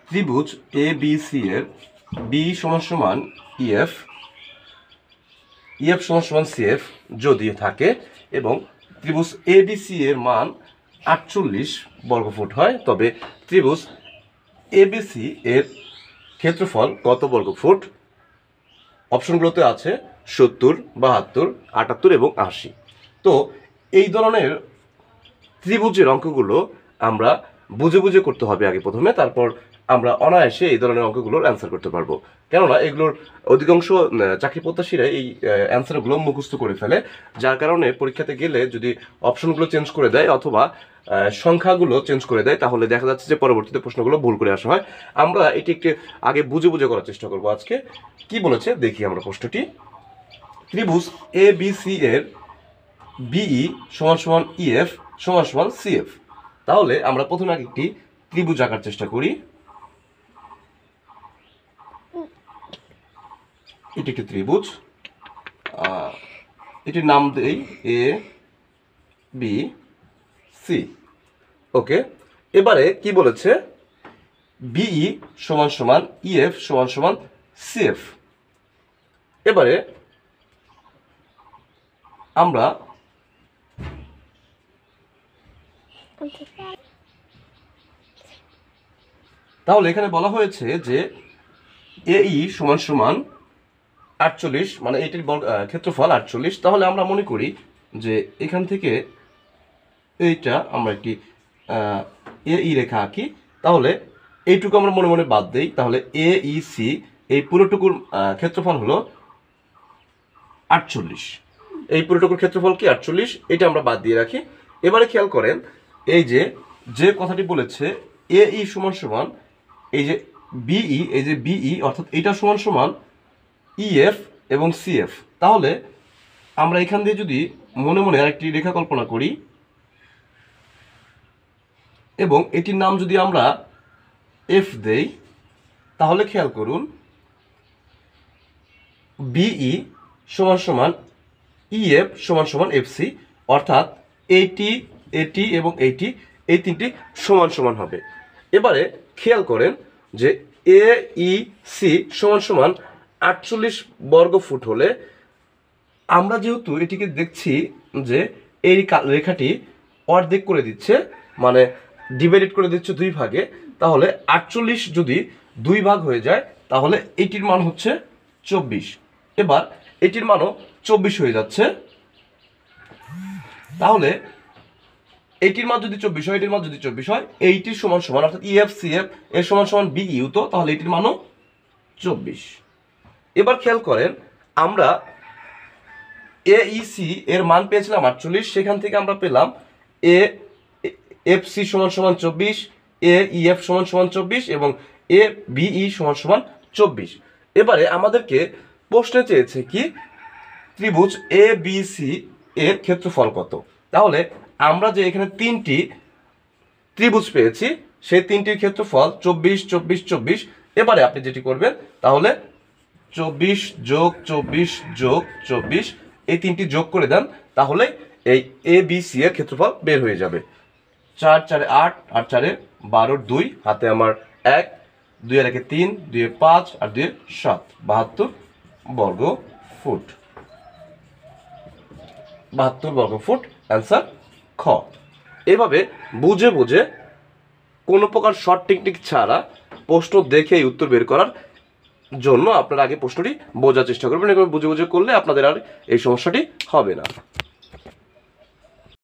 ত্রিভুজ A B C এর B সমান সমান ইএফ, ইএফ সমান সমান সিএফ যদি থাকে এবং ত্রিভুজ এ বি সি এর মান 48 বর্গফুট হয়, তবে ত্রিভুজ এবিসি এর ক্ষেত্রফল কত বর্গফুট? অপশনগুলোতে আছে 70, 72, 78 এবং 80। তো এই ধরনের ত্রিভুজের অঙ্কগুলো আমরা বুঝে বুঝে করতে হবে আগে প্রথমে, তারপর আমরা অনায়াসে এই ধরনের অঙ্কগুলোর অ্যান্সার করতে পারবো। কেননা এগুলোর অধিকাংশ চাকরি প্রত্যাশীরা এই অ্যান্সারগুলো মুখস্থ করে ফেলে, যার কারণে পরীক্ষাতে গেলে যদি অপশনগুলো চেঞ্জ করে দেয় অথবা সংখ্যাগুলো চেঞ্জ করে দেয় তাহলে দেখা যাচ্ছে যে পরবর্তীতে প্রশ্নগুলো ভুল করে আসা হয়। আমরা এটি একটু আগে বুঝে বুঝে করার চেষ্টা করবো আজকে। কি বলেছে দেখি আমরা প্রশ্নটি। ত্রিভুজ এ বি সি এর বিই সমান সমান ইএফ সমান সমান সিএফ। তাহলে আমরা প্রথমে আগে একটি ত্রিভুজ আঁকার চেষ্টা করি। এটি একটি ত্রিভুজ, এটির নাম দেই এ বি সি। ওকে, এবারে কি বলেছে? বিই সমান সমান ইএফ সমান সমান সিএফ। এবারে আমরা তাহলে এখানে বলা হয়েছে যে এই সমান সমান 48, মানে এটির ক্ষেত্রফল 48। তাহলে আমরা মনে করি যে এখান থেকে এইটা আমরা একটি এই রেখা আঁকি, তাহলে এইটুকু আমরা মনে মনে বাদ দেই। তাহলে এ ই সি এই পুরোটুকুর ক্ষেত্রফল হলো 48। এই পুরোটুকুর ক্ষেত্রফল কি 48, এটা আমরা বাদ দিয়ে রাখি। এবারে খেয়াল করেন এই যে কথাটি বলেছে এ ই সমান সমান এই যে বিই, এই যে বিই অর্থাৎ এটা সমান সমান ইএফ এবং সিএফ। তাহলে আমরা এখান দিয়ে যদি মনে মনে আরেকটি রেখা কল্পনা করি এবং এটির নাম যদি আমরা এফ দেই, তাহলে খেয়াল করুন বিই সমান সমান ইএফ সমান সমান এফসি, অর্থাৎ এটি এটি এবং এইটি এই তিনটি সমান সমান হবে। এবারে খেয়াল করেন যে এ ই সি সমান সমান 48 বর্গফুট হলে আমরা যেহেতু এটিকে দেখছি যে এই রেখাটি অর্ধেক করে দিচ্ছে, মানে ডিভাইডেড করে দিচ্ছে দুই ভাগে, তাহলে 48 যদি দুই ভাগ হয়ে যায় তাহলে এটির মান হচ্ছে 24। এবার এটির মানও 24 হয়ে যাচ্ছে। তাহলে এইটির মান যদি 24 হয়, এটির মান যদি 24 হয়, এইটির সমান সমান অর্থাৎ ইএফ সিএফ এর সমান সমান বিইউ, তো তাহলে এটির মানও 24। এবার খেয়াল করেন আমরা এইসি এর মান পেয়েছিলাম 48, সেখান থেকে আমরা পেলাম এ এফসি সমান সমান 24, এ ইএফ সমান সমান 24 এবং এ বিই সমান সমান 24। এবারে আমাদেরকে প্রশ্নে চেয়েছে কি ত্রিভুজ এ বি সি এর ক্ষেত্রফল কত। তাহলে আমরা যে এখানে তিনটি ত্রিভুজ পেয়েছি সেই তিনটির ক্ষেত্রফল 24, 24, 24। এবারে আপনি যেটি করবেন তাহলে 24 যোগ 24 যোগ 24 এই তিনটি যোগ করে দেন, তাহলে এই এ বি সি এর ক্ষেত্রফল বের হয়ে যাবে। 4 4 8, 8 4 12, 2 হাতে আমার 1, 2 আর 1 3, 2 5 আর 2 7, 72 বর্গ ফুট। 72 বর্গ ফুট অ্যান্সার খ। এভাবে বুঝে বুঝে কোনো প্রকার শর্ট টেকনিক ছাড়া প্রশ্ন দেখেই উত্তর বের করার জন্য আপনারা আগে প্রশ্নটি বোঝার চেষ্টা করবেন। এভাবে বুঝে বুঝে করলে আপনাদের আর এই সমস্যাটি হবে না।